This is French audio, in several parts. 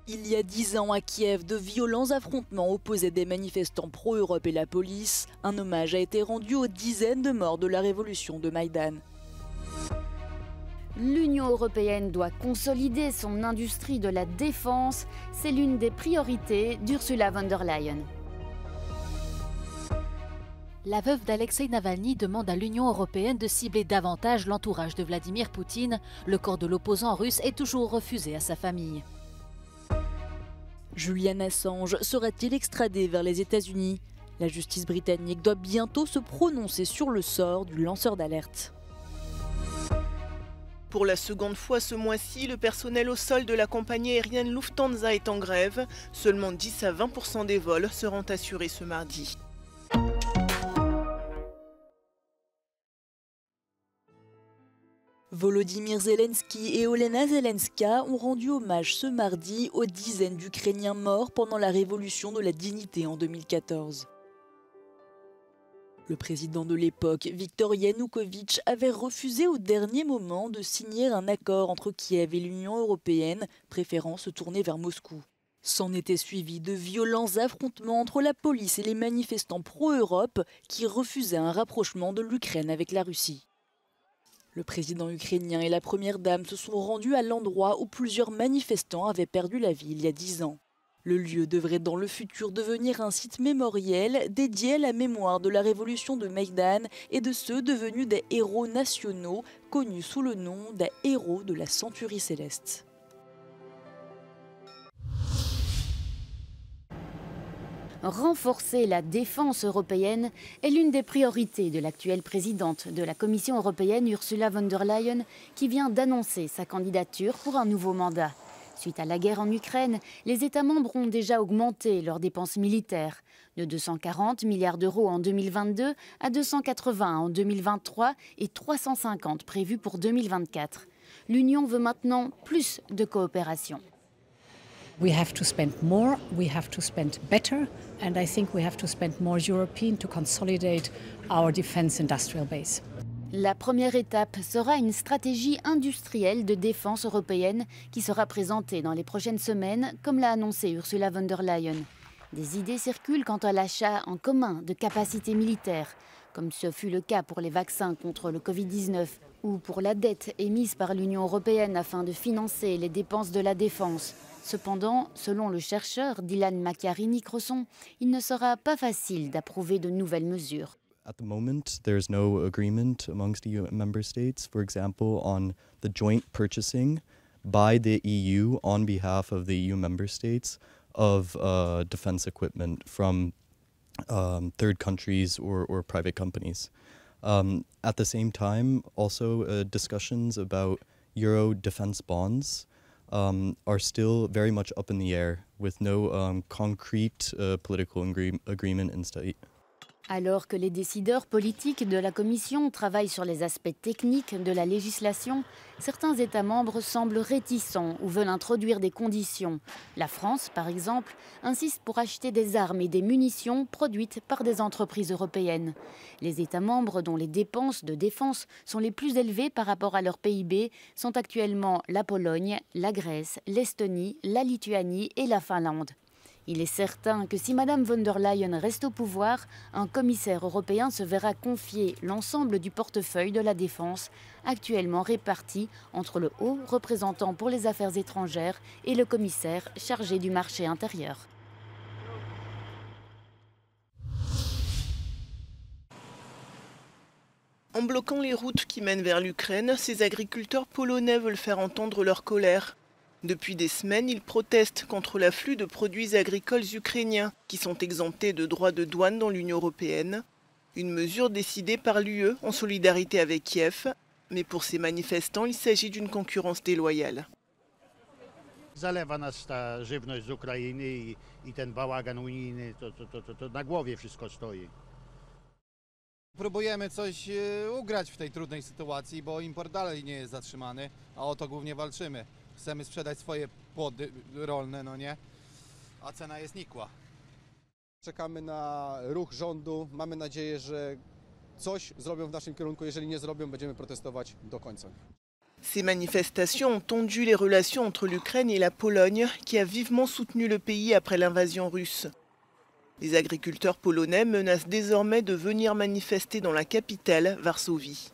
Il y a 10 ans à Kiev, de violents affrontements opposaient des manifestants pro-Europe et la police. Un hommage a été rendu aux dizaines de morts de la révolution de Maïdan. L'Union européenne doit consolider son industrie de la défense. C'est l'une des priorités d'Ursula von der Leyen. La veuve d'Alexeï Navalny demande à l'Union européenne de cibler davantage l'entourage de Vladimir Poutine. Le corps de l'opposant russe est toujours refusé à sa famille. Julian Assange sera-t-il extradé vers les États-Unis? La justice britannique doit bientôt se prononcer sur le sort du lanceur d'alerte. Pour la seconde fois ce mois-ci, le personnel au sol de la compagnie aérienne Lufthansa est en grève. Seulement 10 à 20% des vols seront assurés ce mardi. Volodymyr Zelensky et Olena Zelenska ont rendu hommage ce mardi aux dizaines d'Ukrainiens morts pendant la révolution de la dignité en 2014. Le président de l'époque, Viktor Yanukovych, avait refusé au dernier moment de signer un accord entre Kiev et l'Union européenne, préférant se tourner vers Moscou. S'en étaient suivis de violents affrontements entre la police et les manifestants pro-Europe qui refusaient un rapprochement de l'Ukraine avec la Russie. Le président ukrainien et la première dame se sont rendus à l'endroit où plusieurs manifestants avaient perdu la vie il y a 10 ans. Le lieu devrait dans le futur devenir un site mémoriel dédié à la mémoire de la révolution de Maïdan et de ceux devenus des héros nationaux, connus sous le nom des héros de la Centurie céleste. Renforcer la défense européenne est l'une des priorités de l'actuelle présidente de la Commission européenne, Ursula von der Leyen, qui vient d'annoncer sa candidature pour un nouveau mandat. Suite à la guerre en Ukraine, les États membres ont déjà augmenté leurs dépenses militaires, de 240 milliards d'euros en 2022 à 280 en 2023 et 350 prévus pour 2024. L'Union veut maintenant plus de coopération. We have to spend more, we have to spend better, and I think we have to spend more European to consolidate our defense industrial base. La première étape sera une stratégie industrielle de défense européenne qui sera présentée dans les prochaines semaines, comme l'a annoncé Ursula von der Leyen. Des idées circulent quant à l'achat en commun de capacités militaires, comme ce fut le cas pour les vaccins contre le Covid-19 ou pour la dette émise par l'Union européenne afin de financer les dépenses de la défense. Cependant, selon le chercheur Dylan Macchiarini-Crosson, il ne sera pas facile d'approuver de nouvelles mesures. At the moment, there's no agreement amongst EU member states, for example, on the joint purchasing by the EU on behalf of the EU member states of defense equipment from third countries or private companies. At the same time, also discussions about Euro defense bonds are still very much up in the air with no concrete political agreement in sight. Alors que les décideurs politiques de la Commission travaillent sur les aspects techniques de la législation, certains États membres semblent réticents ou veulent introduire des conditions. La France, par exemple, insiste pour acheter des armes et des munitions produites par des entreprises européennes. Les États membres dont les dépenses de défense sont les plus élevées par rapport à leur PIB sont actuellement la Pologne, la Grèce, l'Estonie, la Lituanie et la Finlande. Il est certain que si Mme von der Leyen reste au pouvoir, un commissaire européen se verra confier l'ensemble du portefeuille de la défense, actuellement réparti entre le haut représentant pour les affaires étrangères et le commissaire chargé du marché intérieur. En bloquant les routes qui mènent vers l'Ukraine, ces agriculteurs polonais veulent faire entendre leur colère. Depuis des semaines, ils protestent contre l'afflux de produits agricoles ukrainiens qui sont exemptés de droits de douane dans l'Union européenne. Une mesure décidée par l'UE en solidarité avec Kiev. Mais pour ces manifestants, il s'agit d'une concurrence déloyale. Zalewa nas ta żywność z Ukrainy i ten bałagan unijny, to na głowie wszystko stoi. Próbujemy coś ugrać w tej trudnej sytuacji, bo import dalej nie jest zatrzymany, a o to głównie walczymy. Chcemy sprzedać swoje płody rolne, no nie? A cena jest nikła. Czekamy na ruch rządu. Mamy nadzieję, że coś zrobią w naszym kierunku. Jeżeli nie zrobią, będziemy protestować do końca. Ces manifestations ont tendu les relations entre l'Ukraine et la Pologne, qui a vivement soutenu le pays après l'invasion russe. Les agriculteurs polonais menacent désormais de venir manifester dans la capitale, Varsovie.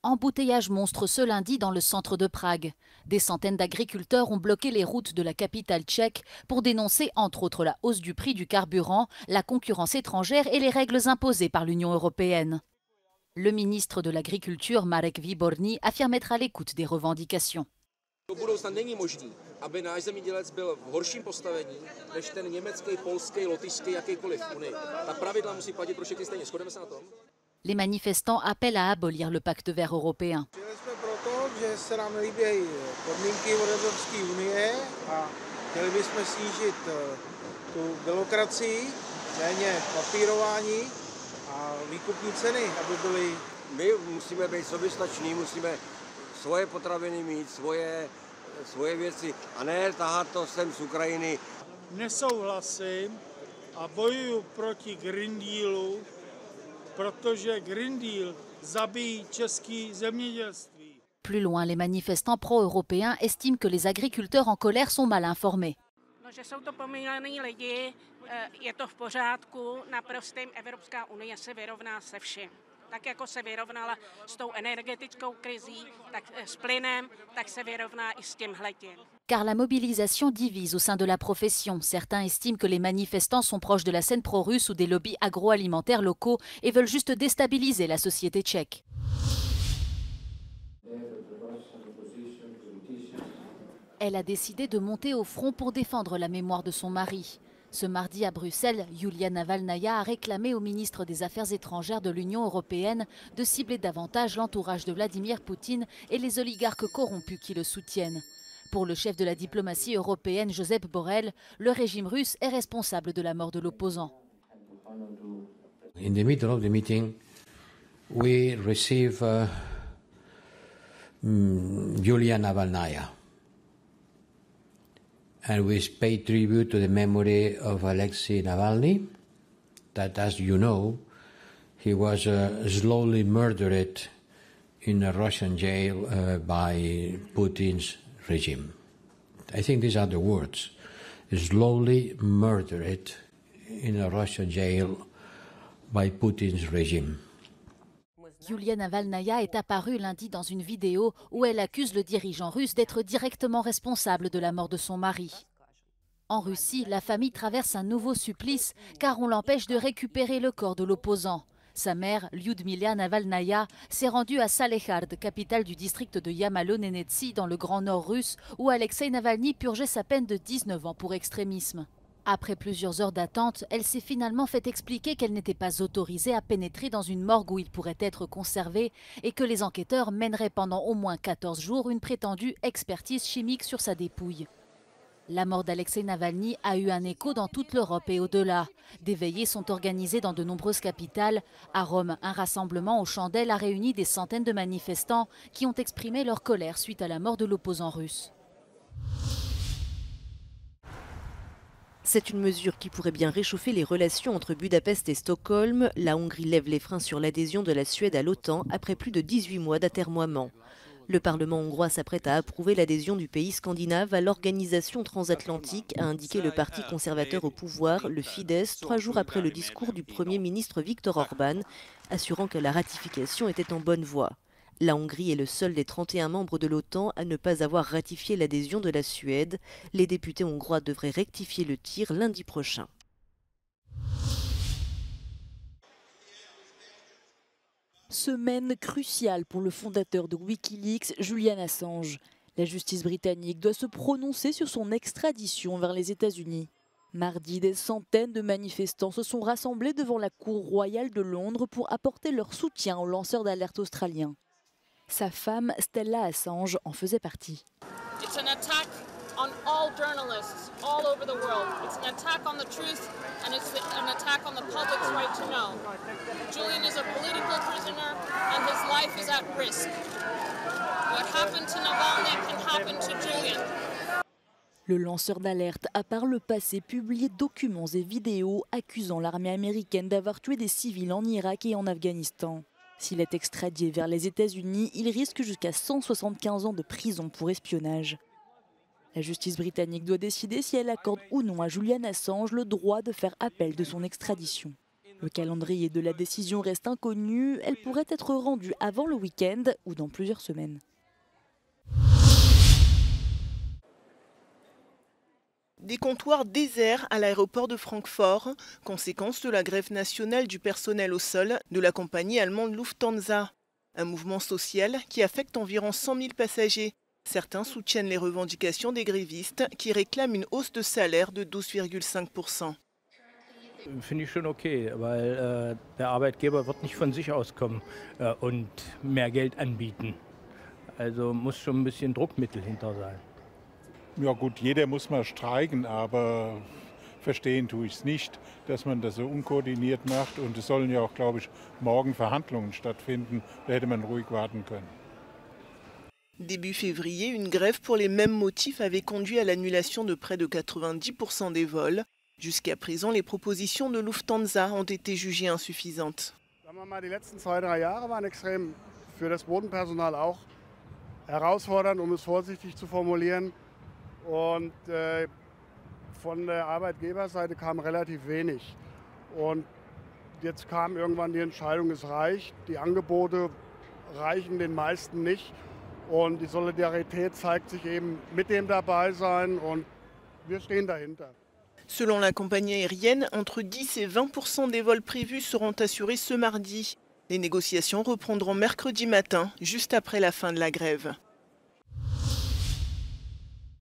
Embouteillage monstre ce lundi dans le centre de Prague. Des centaines d'agriculteurs ont bloqué les routes de la capitale tchèque pour dénoncer entre autres la hausse du prix du carburant, la concurrence étrangère et les règles imposées par l'Union européenne. Le ministre de l'Agriculture, Marek Výborný, affirme être à l'écoute des revendications. Do budoucna není možný, aby náš zemědělec byl v horším postavení než ten německý, polský, lotyšský, jakýkoliv v Unii. Ta pravidla musí platit pro všechny stejně. Shodneme se na tom? Les manifestants appellent à abolir le pacte vert européen. Přijeli jsme proto, že se nám nelíbí podmínky od Evropské unie a chtěli bychom snížit tu byrokracii, méně papírování a výkupní ceny, aby byly. My musíme být soběstační, musíme svoje potraviny mít, svoje věci a ne tahat to sem z Ukrajiny. Nesouhlasím a bojuju proti Green Dealu, protože Green Deal zabíjí české zemědělství. Plus loin, les manifestants pro-européens estiment que les agriculteurs en colère sont mal informés. No, že jsou to pomílený lidi, je to v pořádku, naprosto Evropská unie se vyrovná se vším. Tak jako se vyrovnala s tou energetickou krizí, tak s plynem, tak se vyrovná i s tímhletím. Car la mobilisation divise au sein de la profession. Certains estiment que les manifestants sont proches de la scène pro-russe ou des lobbies agroalimentaires locaux et veulent juste déstabiliser la société tchèque. Elle a décidé de monter au front pour défendre la mémoire de son mari. Ce mardi à Bruxelles, Yulia Navalnaya a réclamé au ministre des Affaires étrangères de l'Union européenne de cibler davantage l'entourage de Vladimir Poutine et les oligarques corrompus qui le soutiennent. Pour le chef de la diplomatie européenne, Josep Borrell, le régime russe est responsable de la mort de l'opposant. In the middle of the meeting, we receive Yulia Navalnaya. And we pay tribute to the memory of Alexei Navalny, that, as you know, he was slowly murdered in a Russian jail by Putin's regime. I think these are the words. Slowly murdered in a Russian jail by Putin's regime. Yulia Navalnaya est apparue lundi dans une vidéo où elle accuse le dirigeant russe d'être directement responsable de la mort de son mari. En Russie, la famille traverse un nouveau supplice car on l'empêche de récupérer le corps de l'opposant. Sa mère, Lyudmila Navalnaya, s'est rendue à Salehard, capitale du district de Yamalo-Nenetsi dans le Grand Nord russe, où Alexei Navalny purgeait sa peine de 19 ans pour extrémisme. Après plusieurs heures d'attente, elle s'est finalement fait expliquer qu'elle n'était pas autorisée à pénétrer dans une morgue où il pourrait être conservé et que les enquêteurs mèneraient pendant au moins 14 jours une prétendue expertise chimique sur sa dépouille. La mort d'Alexei Navalny a eu un écho dans toute l'Europe et au-delà. Des veillées sont organisées dans de nombreuses capitales. À Rome, un rassemblement aux chandelles a réuni des centaines de manifestants qui ont exprimé leur colère suite à la mort de l'opposant russe. C'est une mesure qui pourrait bien réchauffer les relations entre Budapest et Stockholm. La Hongrie lève les freins sur l'adhésion de la Suède à l'OTAN après plus de 18 mois d'atermoiement. Le Parlement hongrois s'apprête à approuver l'adhésion du pays scandinave à l'organisation transatlantique, a indiqué le parti conservateur au pouvoir, le Fidesz, 3 jours après le discours du Premier ministre Viktor Orban, assurant que la ratification était en bonne voie. La Hongrie est le seul des 31 membres de l'OTAN à ne pas avoir ratifié l'adhésion de la Suède. Les députés hongrois devraient rectifier le tir lundi prochain. Semaine cruciale pour le fondateur de Wikileaks, Julian Assange. La justice britannique doit se prononcer sur son extradition vers les États-Unis. Mardi, des centaines de manifestants se sont rassemblés devant la Cour royale de Londres pour apporter leur soutien au lanceur d'alerte australien. Sa femme, Stella Assange, en faisait partie. It's an attack on all journalists all over the world. It's an attack on the truth and it's an attack on the public's right to know. Julian is a political prisoner and his life is at risk. What happened to Navalny can happen to Julian. Le lanceur d'alerte a par le passé publié documents et vidéos accusant l'armée américaine d'avoir tué des civils en Irak et en Afghanistan. S'il est extradé vers les États-Unis, il risque jusqu'à 175 ans de prison pour espionnage. La justice britannique doit décider si elle accorde ou non à Julian Assange le droit de faire appel de son extradition. Le calendrier de la décision reste inconnu, elle pourrait être rendue avant le week-end ou dans plusieurs semaines. Des comptoirs déserts à l'aéroport de Francfort, conséquence de la grève nationale du personnel au sol de la compagnie allemande Lufthansa. Un mouvement social qui affecte environ 100 000 passagers. Certains soutiennent les revendications des grévistes qui réclament une hausse de salaire de 12,5%. Finde ich schon okay, weil der Arbeitgeber wird nicht von sich aus kommen und mehr Geld anbieten. Also muss schon ein bisschen Druckmittel hinter sein. Ja gut, jeder muss mal streiken, aber verstehen tue ich es nicht, dass man das so unkoordiniert macht. Und es sollen ja auch, glaube ich, morgen Verhandlungen stattfinden. Da hätte man ruhig warten können. Début février, une grève pour les mêmes motifs avait conduit à l'annulation de près de 90% des vols. Jusqu'à présent, les propositions de Lufthansa ont été jugées insuffisantes. Sagen wir mal, die letzten 2-3 Jahre waren extrem für das Bodenpersonal auch herausfordernd, es vorsichtig zu formulieren. Und von der Arbeitgeberseite kam relativ wenig. Und jetzt kam irgendwann die Entscheidung, es reicht. Die Angebote reichen den meisten nicht. Und die Solidarität zeigt sich eben mit dem Dabeisein und wir stehen dahinter. Selon la compagnie aérienne, entre 10 et 20% des vols prévus seront assurés ce mardi. Les négociations reprendront mercredi matin, juste après la fin de la grève.